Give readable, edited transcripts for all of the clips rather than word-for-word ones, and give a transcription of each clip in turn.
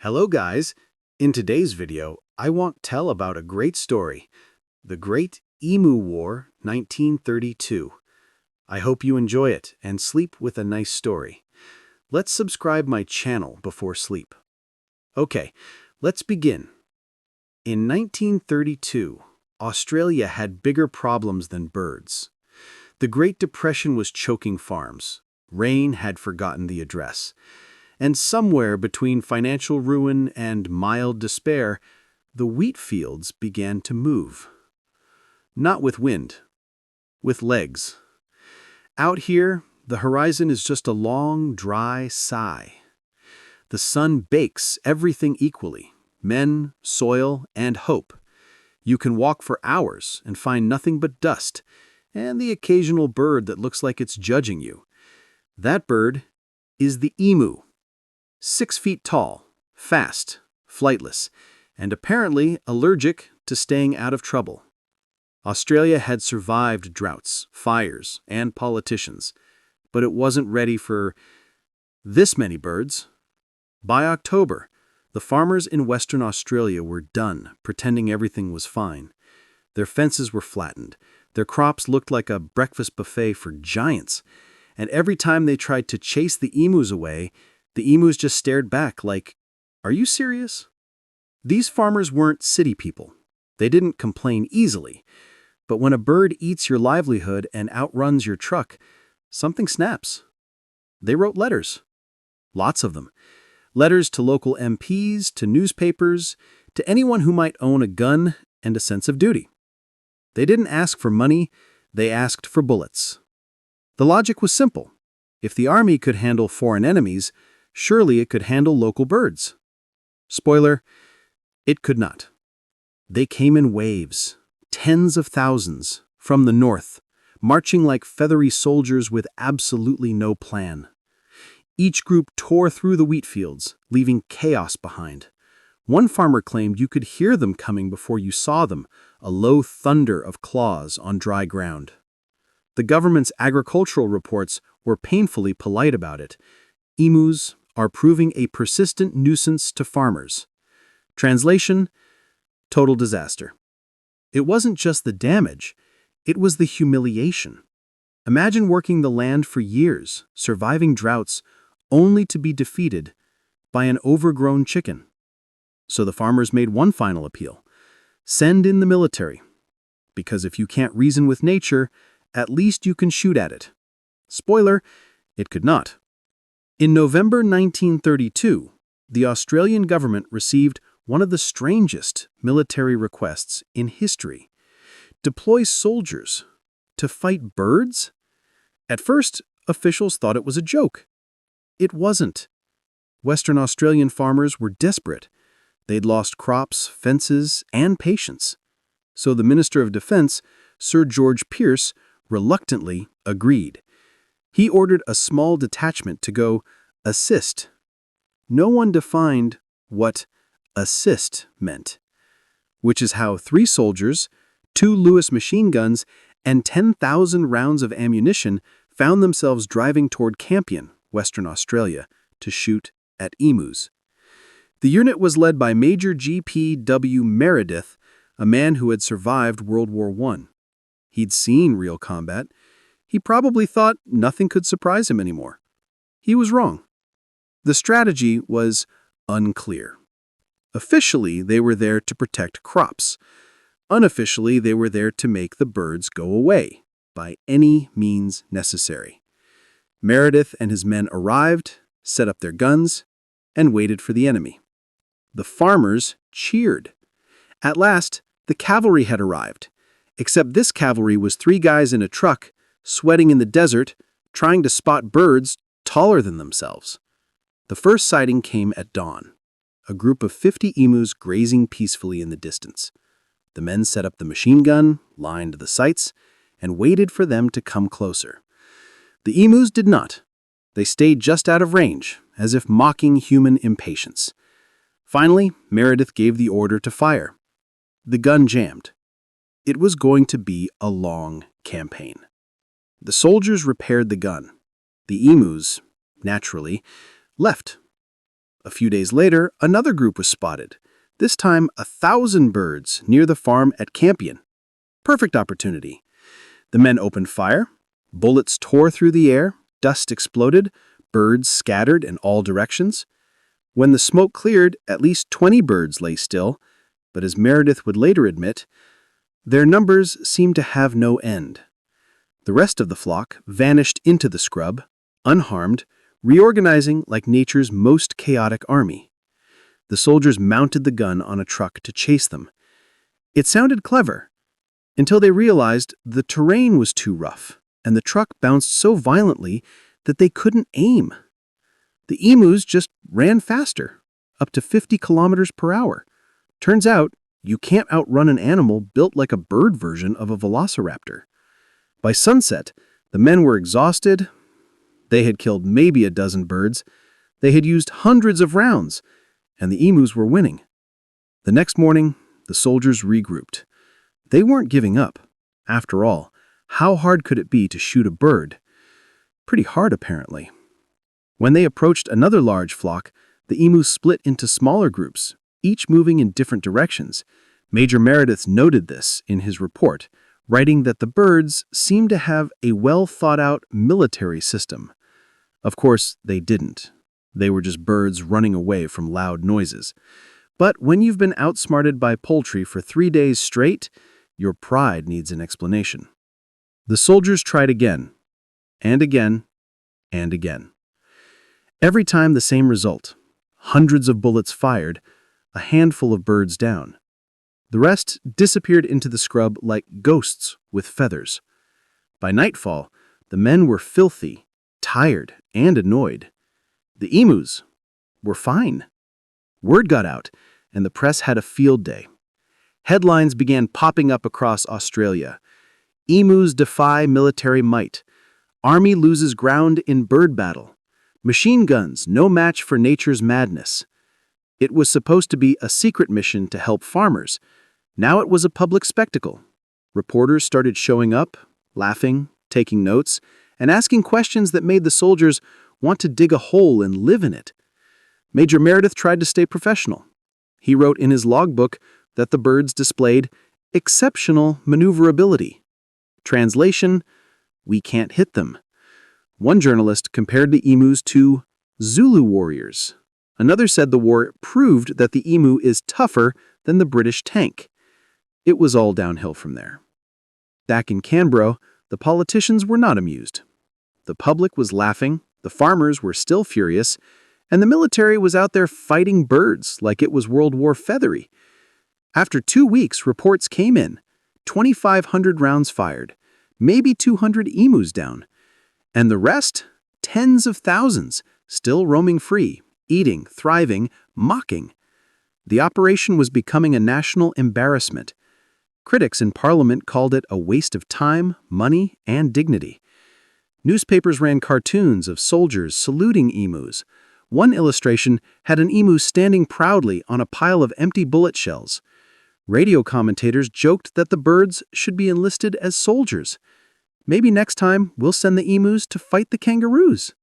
Hello guys! In today's video, I want to tell about a great story, the Great Emu War, 1932. I hope you enjoy it and sleep with a nice story. Let's subscribe my channel before sleep. Okay, let's begin. In 1932, Australia had bigger problems than birds. The Great Depression was choking farms. Rain had forgotten the address. And somewhere between financial ruin and mild despair, the wheat fields began to move. Not with wind, with legs. Out here, the horizon is just a long, dry sigh. The sun bakes everything equally, men, soil, and hope. You can walk for hours and find nothing but dust, and the occasional bird that looks like it's judging you. That bird is the emu. 6 feet tall, fast, flightless, and apparently allergic to staying out of trouble. Australia had survived droughts, fires, and politicians, but it wasn't ready for this many birds. By October, the farmers in Western Australia were done pretending everything was fine. Their fences were flattened, their crops looked like a breakfast buffet for giants, and every time they tried to chase the emus away, the emus just stared back like, "Are you serious?" These farmers weren't city people. They didn't complain easily. But when a bird eats your livelihood and outruns your truck, something snaps. They wrote letters. Lots of them. Letters to local MPs, to newspapers, to anyone who might own a gun and a sense of duty. They didn't ask for money, they asked for bullets. The logic was simple. If the army could handle foreign enemies, surely it could handle local birds. Spoiler, it could not. They came in waves, tens of thousands, from the north, marching like feathery soldiers with absolutely no plan. Each group tore through the wheat fields, leaving chaos behind. One farmer claimed you could hear them coming before you saw them, a low thunder of claws on dry ground. The government's agricultural reports were painfully polite about it. Emus are proving a persistent nuisance to farmers. Translation: total disaster. It wasn't just the damage, it was the humiliation. Imagine working the land for years, surviving droughts, only to be defeated by an overgrown chicken. So the farmers made one final appeal: send in the military. Because if you can't reason with nature, at least you can shoot at it. Spoiler, it could not. In November 1932, the Australian government received one of the strangest military requests in history: deploy soldiers to fight birds? At first, officials thought it was a joke. It wasn't. Western Australian farmers were desperate. They'd lost crops, fences, and patience. So the Minister of Defense, Sir George Pearce, reluctantly agreed. He ordered a small detachment to go assist. No one defined what assist meant, which is how 3 soldiers, 2 Lewis machine guns, and 10,000 rounds of ammunition found themselves driving toward Campion, Western Australia, to shoot at emus. The unit was led by Major G.P.W. Meredith, a man who had survived World War I. He'd seen real combat. He probably thought nothing could surprise him anymore. He was wrong. The strategy was unclear. Officially, they were there to protect crops. Unofficially, they were there to make the birds go away, by any means necessary. Meredith and his men arrived, set up their guns, and waited for the enemy. The farmers cheered. At last, the cavalry had arrived, except this cavalry was 3 guys in a truck, sweating in the desert, trying to spot birds taller than themselves. The first sighting came at dawn, a group of 50 emus grazing peacefully in the distance. The men set up the machine gun, lined the sights, and waited for them to come closer. The emus did not. They stayed just out of range, as if mocking human impatience. Finally, Meredith gave the order to fire. The gun jammed. It was going to be a long campaign. The soldiers repaired the gun. The emus, naturally, left. A few days later, another group was spotted, this time 1,000 birds near the farm at Campion. Perfect opportunity. The men opened fire, bullets tore through the air, dust exploded, birds scattered in all directions. When the smoke cleared, at least 20 birds lay still, but as Meredith would later admit, their numbers seemed to have no end. The rest of the flock vanished into the scrub, unharmed, reorganizing like nature's most chaotic army. The soldiers mounted the gun on a truck to chase them. It sounded clever, until they realized the terrain was too rough, and the truck bounced so violently that they couldn't aim. The emus just ran faster, up to 50 kilometers per hour. Turns out, you can't outrun an animal built like a bird version of a velociraptor. By sunset, the men were exhausted. They had killed maybe a dozen birds. They had used hundreds of rounds, and the emus were winning. The next morning, the soldiers regrouped. They weren't giving up. After all, how hard could it be to shoot a bird? Pretty hard, apparently. When they approached another large flock, the emus split into smaller groups, each moving in different directions. Major Meredith noted this in his report, writing that the birds seemed to have a well-thought-out military system. Of course, they didn't. They were just birds running away from loud noises. But when you've been outsmarted by poultry for 3 days straight, your pride needs an explanation. The soldiers tried again, and again, and again. Every time the same result. Hundreds of bullets fired, a handful of birds down. The rest disappeared into the scrub like ghosts with feathers. By nightfall, the men were filthy, tired, and annoyed. The emus were fine. Word got out, and the press had a field day. Headlines began popping up across Australia. Emus defy military might. Army loses ground in bird battle. Machine guns no match for nature's madness. It was supposed to be a secret mission to help farmers. Now it was a public spectacle. Reporters started showing up, laughing, taking notes, and asking questions that made the soldiers want to dig a hole and live in it. Major Meredith tried to stay professional. He wrote in his logbook that the birds displayed exceptional maneuverability. Translation, we can't hit them. One journalist compared the emus to Zulu warriors. Another said the war proved that the emu is tougher than the British tank. It was all downhill from there. Back in Canberra, the politicians were not amused. The public was laughing, the farmers were still furious, and the military was out there fighting birds like it was World War Feathery. After 2 weeks, reports came in. 2,500 rounds fired, maybe 200 emus down. And the rest, tens of thousands, still roaming free, eating, thriving, mocking. The operation was becoming a national embarrassment. Critics in Parliament called it a waste of time, money, and dignity. Newspapers ran cartoons of soldiers saluting emus. One illustration had an emu standing proudly on a pile of empty bullet shells. Radio commentators joked that the birds should be enlisted as soldiers. Maybe next time we'll send the emus to fight the kangaroos.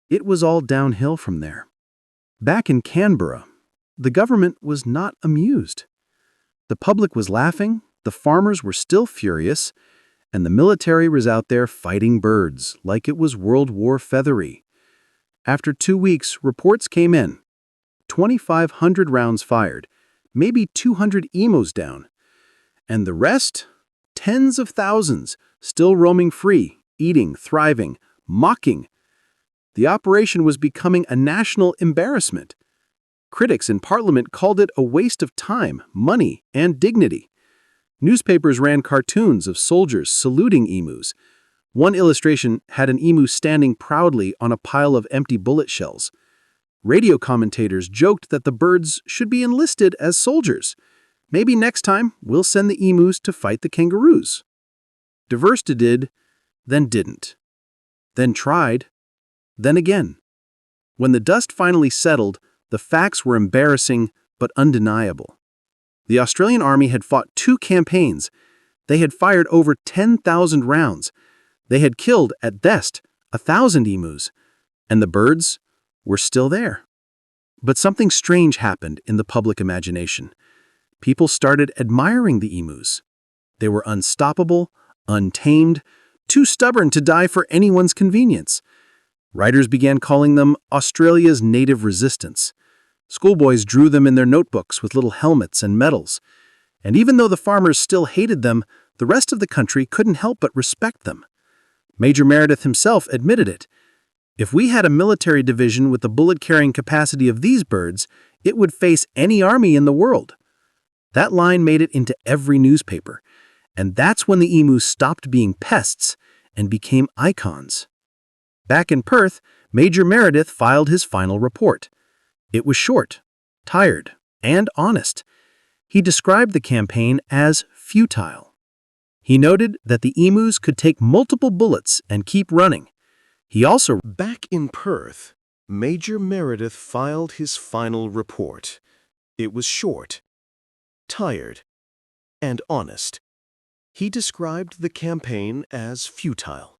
It was all downhill from there. Back in Canberra, the government was not amused. The public was laughing, the farmers were still furious, and the military was out there fighting birds like it was World War Feathery. After 2 weeks, reports came in. 2,500 rounds fired, maybe 200 emus down. And the rest? Tens of thousands, still roaming free, eating, thriving, mocking. The operation was becoming a national embarrassment. Critics in Parliament called it a waste of time, money, and dignity. Newspapers ran cartoons of soldiers saluting emus. One illustration had an emu standing proudly on a pile of empty bullet shells. Radio commentators joked that the birds should be enlisted as soldiers. Maybe next time we'll send the emus to fight the kangaroos. Diversta did, then didn't. Then tried, then again. When the dust finally settled, the facts were embarrassing but undeniable. The Australian Army had fought 2 campaigns. They had fired over 10,000 rounds. They had killed, at best, 1,000 emus. And the birds were still there. But something strange happened in the public imagination. People started admiring the emus. They were unstoppable, untamed, too stubborn to die for anyone's convenience. Writers began calling them Australia's native resistance. Schoolboys drew them in their notebooks with little helmets and medals. And even though the farmers still hated them, the rest of the country couldn't help but respect them. Major Meredith himself admitted it. If we had a military division with the bullet-carrying capacity of these birds, it would face any army in the world. That line made it into every newspaper, and that's when the emus stopped being pests and became icons. Back in Perth, Major Meredith filed his final report. It was short, tired, and honest. He described the campaign as futile. He noted that the emus could take multiple bullets and keep running. He also Back in Perth, Major Meredith filed his final report. It was short, tired, and honest. He described the campaign as futile.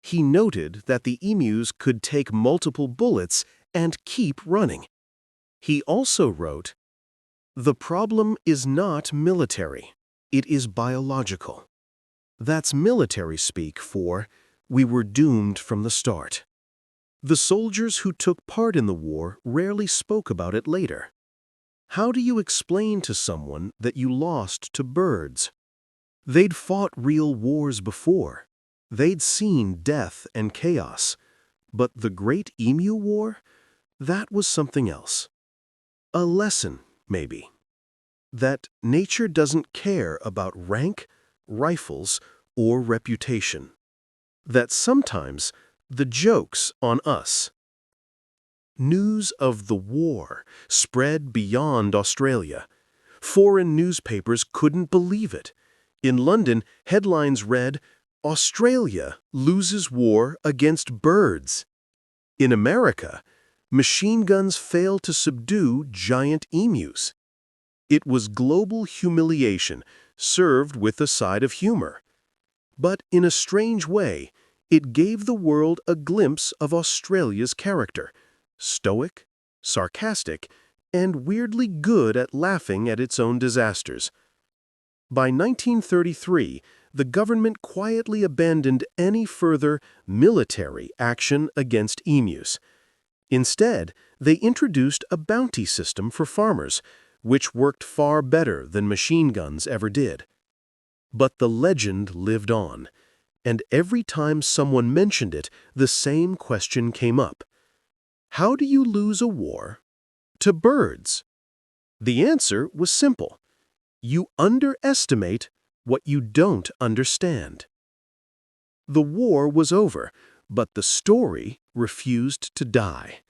He noted that the emus could take multiple bullets and keep running. He also wrote, "The problem is not military. It is biological." That's military speak for, "We were doomed from the start." The soldiers who took part in the war rarely spoke about it later. How do you explain to someone that you lost to birds? They'd fought real wars before. They'd seen death and chaos. But the Great Emu War? That was something else. A lesson, maybe. That nature doesn't care about rank, rifles, or reputation. That sometimes the joke's on us. News of the war spread beyond Australia. Foreign newspapers couldn't believe it. In London, headlines read, "Australia loses war against birds." In America, machine guns fail to subdue giant emus. It was global humiliation, served with a side of humor. But in a strange way, it gave the world a glimpse of Australia's character, stoic, sarcastic, and weirdly good at laughing at its own disasters. By 1933, the government quietly abandoned any further military action against emus. Instead, they introduced a bounty system for farmers, which worked far better than machine guns ever did. But the legend lived on, and every time someone mentioned it, the same question came up. How do you lose a war to birds? The answer was simple. You underestimate what you don't understand. The war was over, but the story refused to die.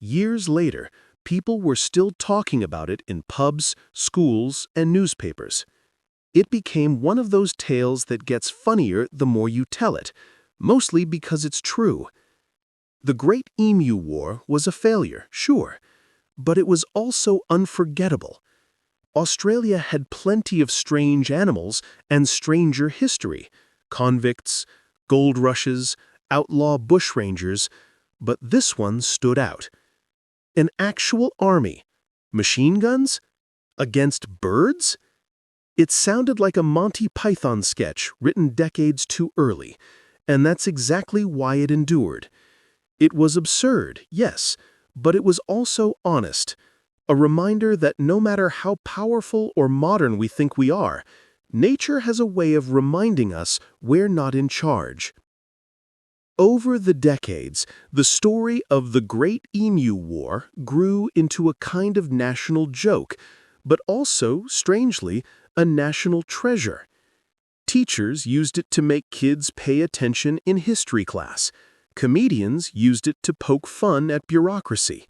Years later, people were still talking about it in pubs, schools, and newspapers. It became one of those tales that gets funnier the more you tell it, mostly because it's true. The Great Emu War was a failure, sure, but it was also unforgettable. Australia had plenty of strange animals and stranger history, convicts, gold rushes, outlaw bushrangers, but this one stood out. An actual army, machine guns, against birds? It sounded like a Monty Python sketch written decades too early, and that's exactly why it endured. It was absurd, yes, but it was also honest. A reminder that no matter how powerful or modern we think we are, nature has a way of reminding us we're not in charge. Over the decades, the story of the Great Emu War grew into a kind of national joke, but also, strangely, a national treasure. Teachers used it to make kids pay attention in history class. Comedians used it to poke fun at bureaucracy.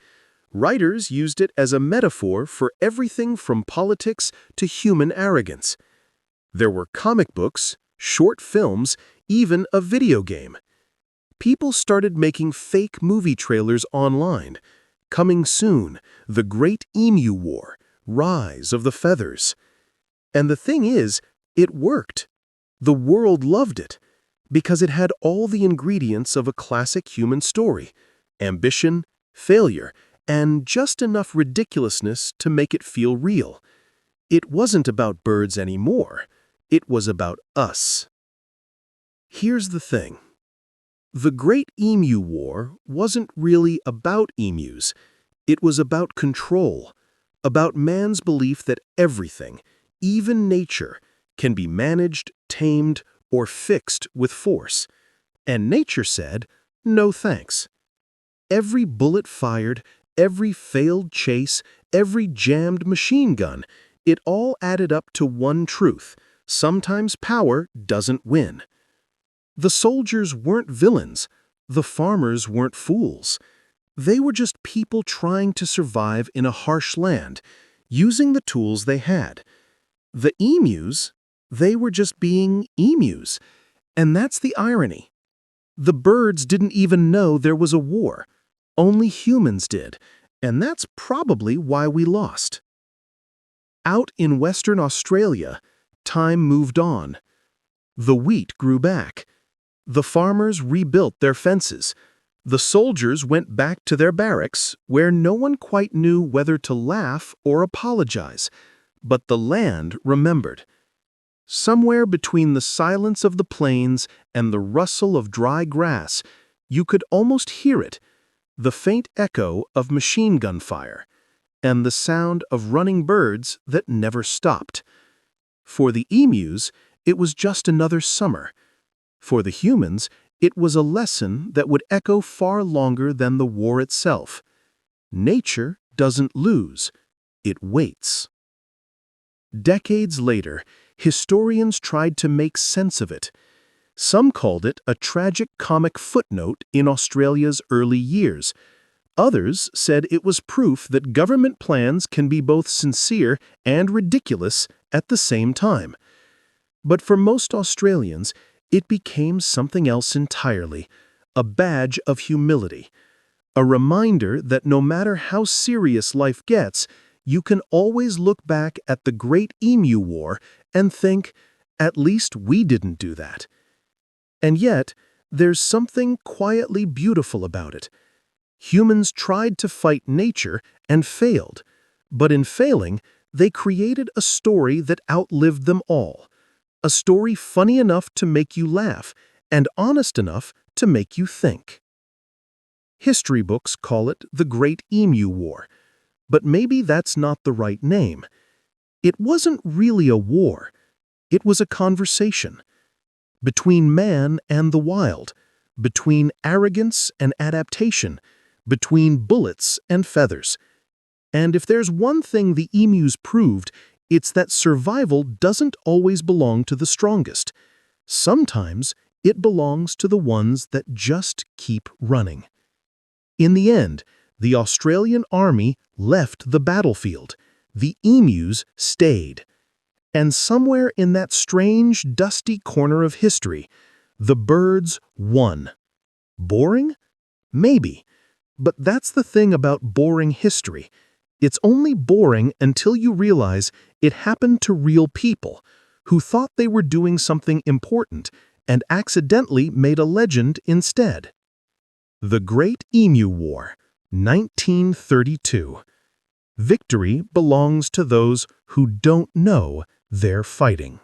Writers used it as a metaphor for everything from politics to human arrogance. There were comic books, short films, even a video game. People started making fake movie trailers online. Coming soon, The Great Emu War, Rise of the Feathers. And the thing is, it worked. The world loved it, because it had all the ingredients of a classic human story: ambition, failure, and just enough ridiculousness to make it feel real. It wasn't about birds anymore. It was about us. Here's the thing. The Great Emu War wasn't really about emus. It was about control, about man's belief that everything, even nature, can be managed, tamed, or fixed with force. And nature said, no thanks. Every bullet fired, every failed chase, every jammed machine gun, it all added up to one truth: sometimes power doesn't win. The soldiers weren't villains. The farmers weren't fools. They were just people trying to survive in a harsh land, using the tools they had. The emus, they were just being emus. And that's the irony. The birds didn't even know there was a war. Only humans did, and that's probably why we lost. Out in Western Australia, time moved on. The wheat grew back. The farmers rebuilt their fences. The soldiers went back to their barracks, where no one quite knew whether to laugh or apologize. But the land remembered. Somewhere between the silence of the plains and the rustle of dry grass, you could almost hear it, the faint echo of machine gun fire, and the sound of running birds that never stopped. For the emus, it was just another summer. For the humans, it was a lesson that would echo far longer than the war itself. Nature doesn't lose, it waits. Decades later, historians tried to make sense of it. Some called it a tragic comic footnote in Australia's early years. Others said it was proof that government plans can be both sincere and ridiculous at the same time. But for most Australians, it became something else entirely, a badge of humility, a reminder that no matter how serious life gets, you can always look back at the Great Emu War and think, at least we didn't do that. And yet, there's something quietly beautiful about it. Humans tried to fight nature and failed, but in failing, they created a story that outlived them all. A story funny enough to make you laugh and honest enough to make you think. History books call it the Great Emu War, but maybe that's not the right name. It wasn't really a war. It was a conversation. Between man and the wild, between arrogance and adaptation, between bullets and feathers. And if there's one thing the emus proved, it's that survival doesn't always belong to the strongest. Sometimes it belongs to the ones that just keep running. In the end, the Australian army left the battlefield. The emus stayed. And somewhere in that strange, dusty corner of history, the birds won. Boring? Maybe. But that's the thing about boring history. It's only boring until you realize it happened to real people who thought they were doing something important and accidentally made a legend instead. The Great Emu War, 1932. Victory belongs to those who don't know they're fighting.